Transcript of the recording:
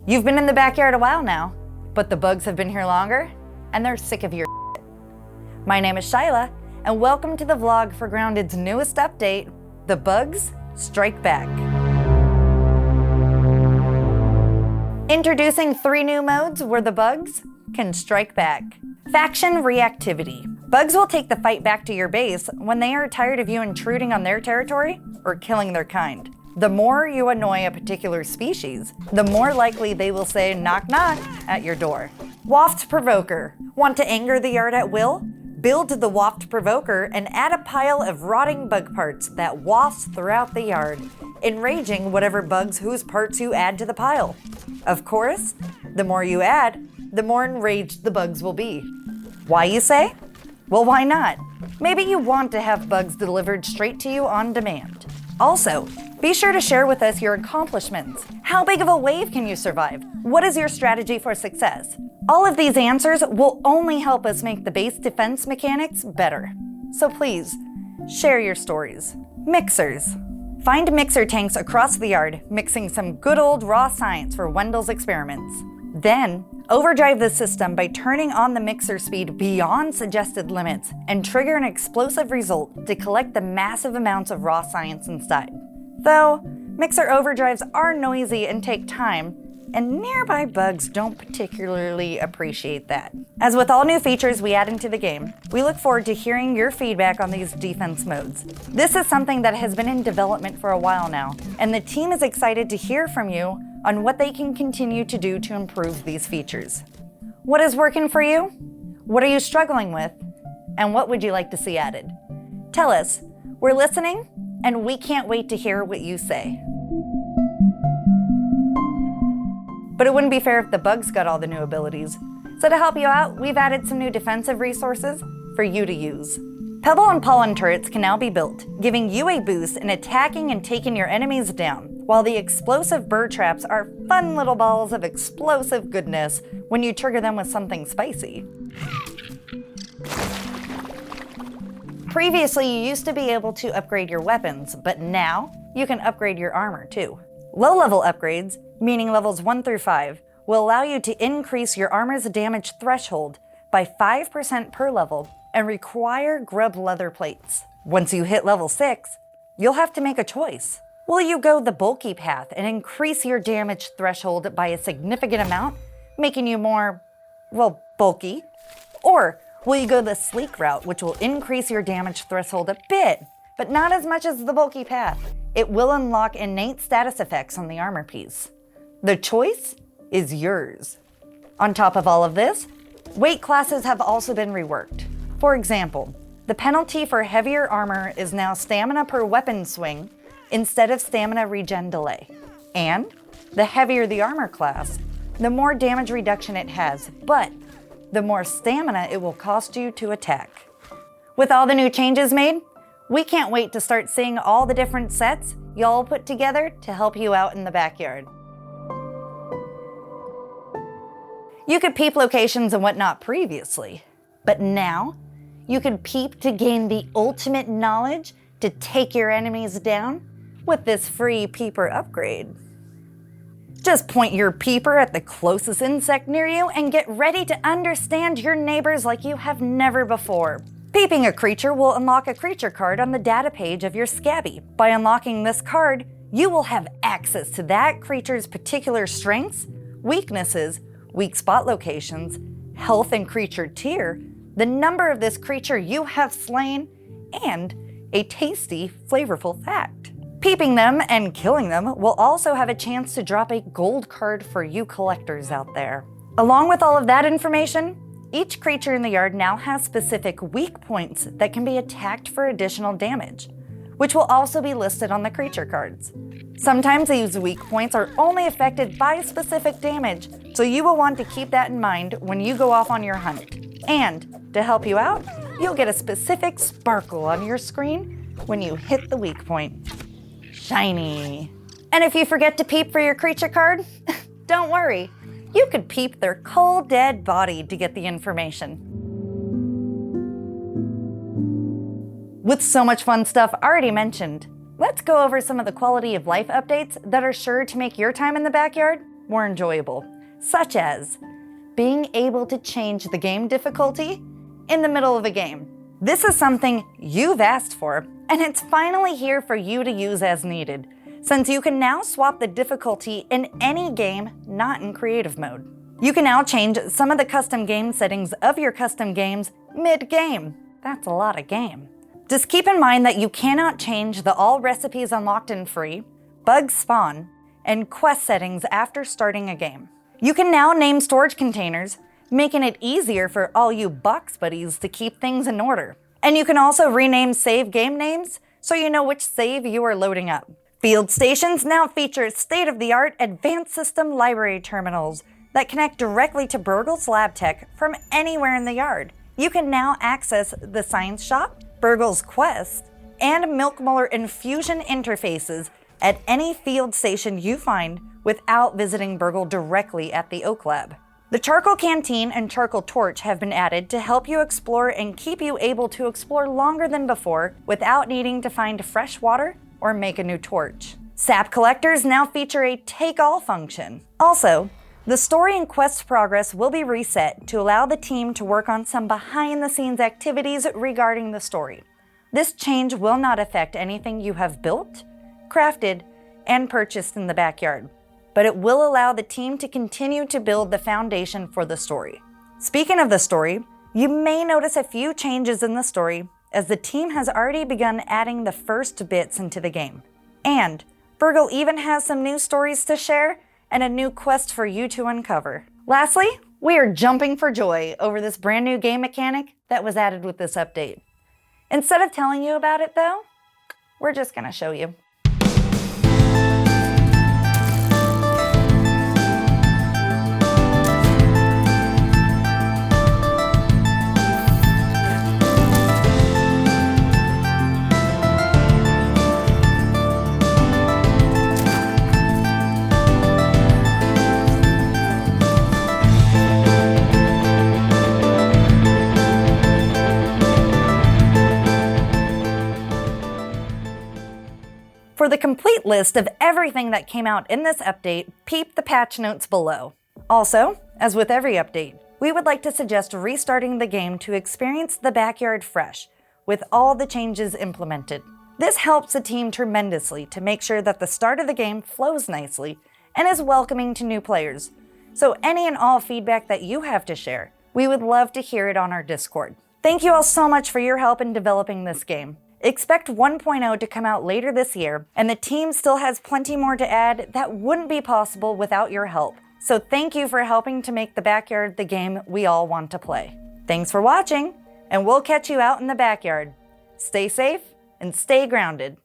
You've been in the backyard a while now, but the bugs have been here longer, and they're sick of your shit. My name is Shyla, and welcome to the vlog for Grounded's newest update, The Bugs Strike Back. Introducing 3 new modes where the bugs can strike back. Faction reactivity. Bugs will take the fight back to your base when they are tired of you intruding on their territory or killing their kind. The more you annoy a particular species, the more likely they will say knock knock at your door. Waft Provoker. Want to anger the yard at will? Build the Waft Provoker and add a pile of rotting bug parts that wafts throughout the yard, enraging whatever bugs whose parts you add to the pile. Of course, the more you add, the more enraged the bugs will be. Why, you say? Well, why not? Maybe you want to have bugs delivered straight to you on demand. Also, be sure to share with us your accomplishments. How big of a wave can you survive? What is your strategy for success? All of these answers will only help us make the base defense mechanics better. So please, share your stories. Mixers. Find mixer tanks across the yard, mixing some good old raw science for Wendell's experiments. Then, overdrive the system by turning on the mixer speed beyond suggested limits and trigger an explosive result to collect the massive amounts of raw science inside. Though, mixer overdrives are noisy and take time, and nearby bugs don't particularly appreciate that. As with all new features we add into the game, we look forward to hearing your feedback on these defense modes. This is something that has been in development for a while now, and the team is excited to hear from you on what they can continue to do to improve these features. What is working for you? What are you struggling with? And what would you like to see added? Tell us. We're listening, and we can't wait to hear what you say. But it wouldn't be fair if the bugs got all the new abilities. So to help you out, we've added some new defensive resources for you to use. Pebble and pollen turrets can now be built, giving you a boost in attacking and taking your enemies down, while the explosive bird traps are fun little balls of explosive goodness when you trigger them with something spicy. Previously, you used to be able to upgrade your weapons, but now you can upgrade your armor too. Low-level upgrades, meaning levels 1 through 5, will allow you to increase your armor's damage threshold by 5% per level and require grub leather plates. Once you hit level 6, you'll have to make a choice. Will you go the bulky path and increase your damage threshold by a significant amount, making you more, bulky? Or will you go the sleek route, which will increase your damage threshold a bit, but not as much as the bulky path? It will unlock innate status effects on the armor piece. The choice is yours. On top of all of this, weight classes have also been reworked. For example, the penalty for heavier armor is now stamina per weapon swing instead of stamina regen delay. And the heavier the armor class, the more damage reduction it has, but the more stamina it will cost you to attack. With all the new changes made, we can't wait to start seeing all the different sets y'all put together to help you out in the backyard. You could peep locations and whatnot previously, but now you can peep to gain the ultimate knowledge to take your enemies down with this free peeper upgrade. Just point your peeper at the closest insect near you and get ready to understand your neighbors like you have never before. Peeping a creature will unlock a creature card on the data page of your Scabby. By unlocking this card, you will have access to that creature's particular strengths, weaknesses, weak spot locations, health and creature tier, the number of this creature you have slain, and a tasty, flavorful fact. Peeping them and killing them will also have a chance to drop a gold card for you collectors out there. Along with all of that information, each creature in the yard now has specific weak points that can be attacked for additional damage, which will also be listed on the creature cards. Sometimes these weak points are only affected by specific damage, so you will want to keep that in mind when you go off on your hunt. And to help you out, you'll get a specific sparkle on your screen when you hit the weak point. Shiny. And if you forget to peep for your creature card, don't worry. You could peep their cold, dead body to get the information. With so much fun stuff already mentioned, let's go over some of the quality of life updates that are sure to make your time in the backyard more enjoyable, such as being able to change the game difficulty in the middle of a game. This is something you've asked for, and it's finally here for you to use as needed, since you can now swap the difficulty in any game not in creative mode. You can now change some of the custom game settings of your custom games mid-game. That's a lot of game. Just keep in mind that you cannot change the all recipes unlocked and free, bug spawn, and quest settings after starting a game. You can now name storage containers, making it easier for all you box buddies to keep things in order. And you can also rename save game names so you know which save you are loading up. Field stations now feature state-of-the-art advanced system library terminals that connect directly to Burgle's lab tech from anywhere in the yard. You can now access the Science Shop, Burgle's Quest, and Milkmuller Infusion interfaces at any field station you find without visiting Burgle directly at the Oak Lab. The Charcoal Canteen and Charcoal Torch have been added to help you explore and keep you able to explore longer than before without needing to find fresh water or make a new torch. Sap collectors now feature a take-all function. Also, the story and quest progress will be reset to allow the team to work on some behind-the-scenes activities regarding the story. This change will not affect anything you have built, crafted, and purchased in the backyard, but it will allow the team to continue to build the foundation for the story. Speaking of the story, you may notice a few changes in the story as the team has already begun adding the first bits into the game. And Burgle even has some new stories to share and a new quest for you to uncover. Lastly, we are jumping for joy over this brand new game mechanic that was added with this update. Instead of telling you about it though, we're just gonna show you. For the complete list of everything that came out in this update, peep the patch notes below. Also, as with every update, we would like to suggest restarting the game to experience the backyard fresh, with all the changes implemented. This helps the team tremendously to make sure that the start of the game flows nicely and is welcoming to new players. So any and all feedback that you have to share, we would love to hear it on our Discord. Thank you all so much for your help in developing this game. Expect 1.0 to come out later this year, and the team still has plenty more to add that wouldn't be possible without your help. So thank you for helping to make the backyard the game we all want to play. Thanks for watching, and we'll catch you out in the backyard. Stay safe and stay grounded.